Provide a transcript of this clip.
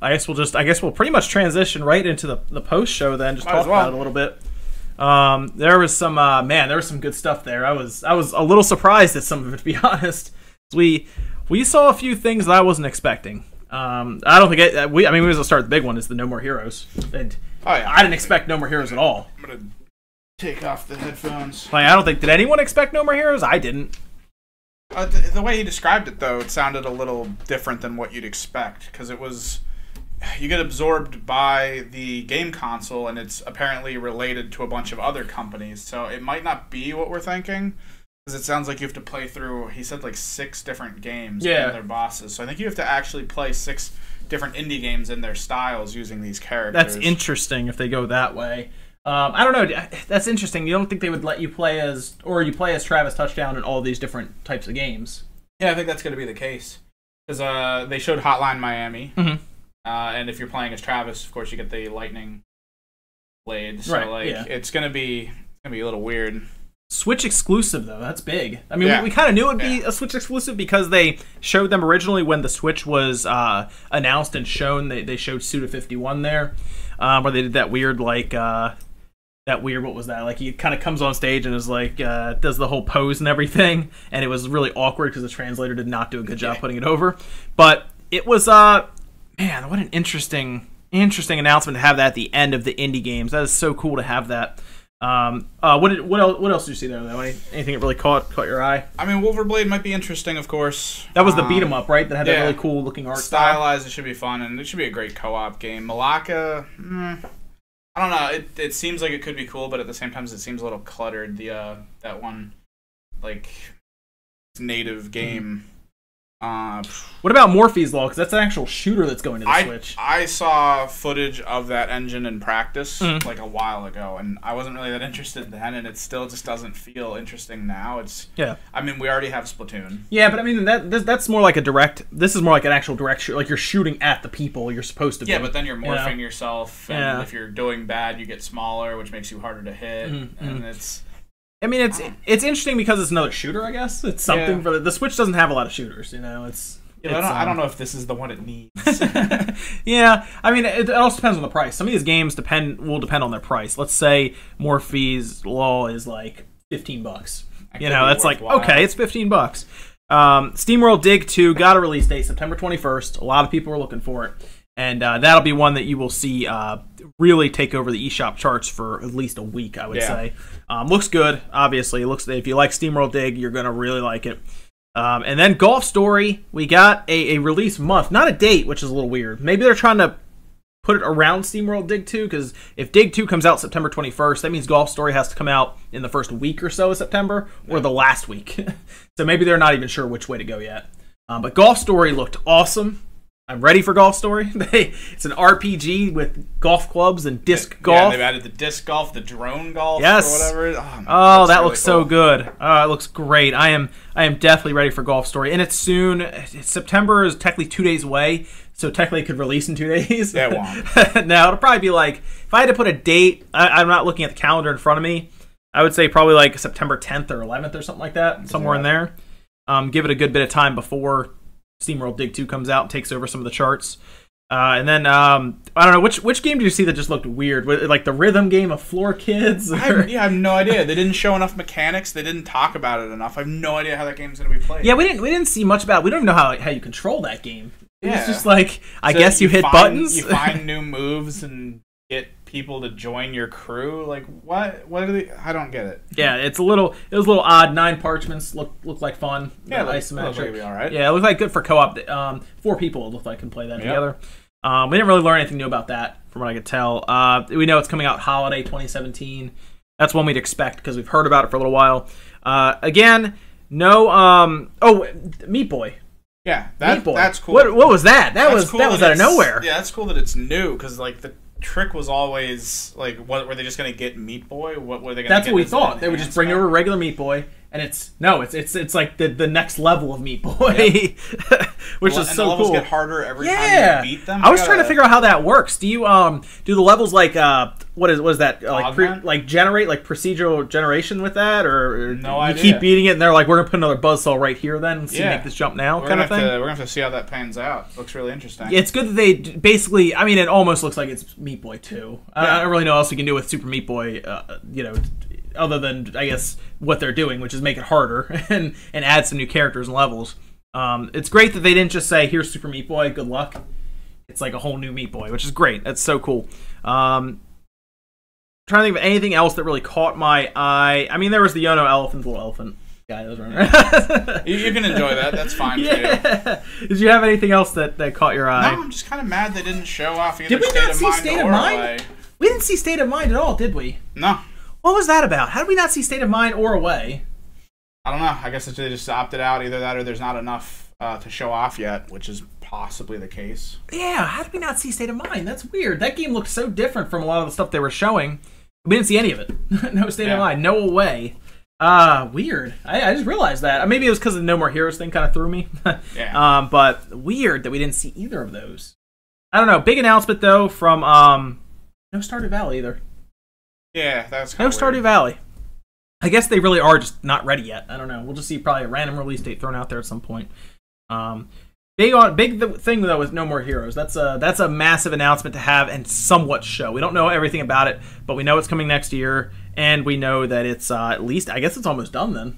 I guess we'll pretty much transition right into the post show then. Just talk about it a little bit. There was some there was some good stuff there. I was a little surprised at some of it, to be honest. We saw a few things that I wasn't expecting. I don't think we was gonna start with the big one is the No More Heroes. And I didn't expect No More Heroes at all. I'm gonna take off the headphones. Like, I don't think did anyone expect No More Heroes? I didn't. The way he described it, though, it sounded a little different than what you'd expect, because it was, you get absorbed by the game console, and it's apparently related to a bunch of other companies, so it might not be what we're thinking, because it sounds like you have to play through, he said, like 6 different games and their bosses, so I think you have to actually play 6 different indie games in their styles using these characters. That's interesting if they go that way. I don't know. That's interesting. You don't think they would let you play as, or you play as Travis Touchdown in all these different types of games? Yeah, I think that's going to be the case. Because they showed Hotline Miami, and if you're playing as Travis, of course, you get the lightning blade. So it's going to be a little weird. Switch exclusive though, that's big. I mean, we kind of knew it would be a Switch exclusive because they showed them originally when the Switch was announced and shown. They showed Suda 51 there, where they did that weird what was that? Like, he kind of comes on stage and is like, does the whole pose and everything, and it was really awkward because the translator did not do a good job putting it over. But it was, man, what an interesting announcement to have that at the end of the indie games. That is so cool to have that. What else did you see there, though? Anything that really caught your eye? I mean, Wolverblade might be interesting, of course. That was the beat 'em up, right? That had that really cool looking art stylized. It should be fun, and it should be a great co-op game. Malaka, I don't know. It seems like it could be cool, but at the same time, it seems a little cluttered. That one, like, native game. What about Morphe's Law? Because that's an actual shooter that's going to the Switch. I saw footage of that engine in practice like a while ago, and I wasn't really that interested then, and it still just doesn't feel interesting now. I mean, we already have Splatoon. Yeah, but I mean that's more like a direct. This is more like an actual direct shoot. Like, you're shooting at the people you're supposed to be. Yeah, but then you're morphing yourself, and if you're doing bad, you get smaller, which makes you harder to hit, and it's. I mean, it's interesting because it's another shooter, I guess. It's something for the Switch doesn't have a lot of shooters, you know. I don't know if this is the one it needs. Yeah, I mean, it also depends on the price. Some of these games will depend on their price. Let's say Morphe's Law is like $15. You know, that's like, okay, it's $15. SteamWorld Dig 2 got a release date, September 21st. A lot of people are looking for it. And that'll be one that you will see really take over the eShop charts for at least a week, I would say. Looks good, obviously. If you like SteamWorld Dig, you're going to really like it. And then Golf Story, we got a release month. Not a date, which is a little weird. Maybe they're trying to put it around SteamWorld Dig 2, because if Dig 2 comes out September 21st, that means Golf Story has to come out in the first week or so of September, or the last week. So maybe they're not even sure which way to go yet. But Golf Story looked awesome. I'm ready for Golf Story. It's an RPG with golf clubs and disc golf. Yeah, they've added the disc golf, the drone golf, or whatever. Oh, that looks so good. It looks great. I am definitely ready for Golf Story, and it's soon. September is technically 2 days away, so technically it could release in 2 days. Yeah, it won't. No, it'll probably be like, if I had to put a date, I'm not looking at the calendar in front of me. I would say probably like September 10th or 11th or something like that, somewhere in there. Give it a good bit of time before SteamWorld Dig 2 comes out and takes over some of the charts. And then, I don't know, which game did you see that just looked weird? Like the rhythm game of Floor Kids? I have no idea. They didn't show enough mechanics. They didn't talk about it enough. I have no idea how that game's going to be played. Yeah, we didn't see much about it. We don't even know how you control that game. It's just like, I guess you hit buttons. You find new moves and get people to join your crew. Like, what are they? I don't get it. Yeah, it was a little odd. 9 parchments looked like fun. Yeah, isometric. Be all right. Yeah, it looked like good for co-op. 4 people, it looked like, can play that together. We didn't really learn anything new about that, from what I could tell. We know it's coming out holiday 2017. That's one we'd expect because we've heard about it for a little while. Again, no. Meat Boy. Yeah, that's cool. What was that? That was out of nowhere. Yeah, that's cool that it's new, because like the trick was always like, what were they just going to get Meat Boy? What were they going to? That's what we thought. They would just bring over regular Meat Boy, And it's like the next level of Meat Boy, which is so the levels cool. Get harder every time you beat them. I was trying to figure out how that works. Do you do the levels like what is that like generate like procedural generation with that, or no you idea. Keep beating it and they're like, we're gonna put another buzzsaw right here then and make this jump now kind of thing? We're gonna have to see how that pans out. It looks really interesting. It's good that they basically, I mean, it almost looks like it's Meat Boy 2. I don't really know what else we can do with Super Meat Boy, other than, I guess, what they're doing, which is make it harder and add some new characters and levels. It's great that they didn't just say, here's Super Meat Boy, good luck. It's like a whole new Meat Boy, which is great. That's so cool. Trying to think of anything else that really caught my eye. I mean, there was the Yono elephant, the little elephant guy that was running around. You can enjoy that. That's fine for you. Did you have anything else that caught your eye? No, I'm just kind of mad they didn't show off either State of Mind? We didn't see State of Mind at all, did we? No. What was that about? How did we not see State of Mind or Away? I don't know. I guess they just opted out. Either that or there's not enough to show off yet, which is possibly the case. Yeah, how did we not see State of Mind? That's weird. That game looked so different from a lot of the stuff they were showing. We didn't see any of it. No State of Mind, no Away. Weird. I just realized that. Maybe it was because the No More Heroes thing kind of threw me. But weird that we didn't see either of those. I don't know. Big announcement, though, from no Stardew Valley either. Yeah, that's kind no of Stardew Valley. I guess they really are just not ready yet. I don't know. We'll just see probably a random release date thrown out there at some point. Big thing though with No More Heroes. That's a massive announcement to have and somewhat show. We don't know everything about it, but we know it's coming next year, and we know that it's at least, I guess it's almost done then.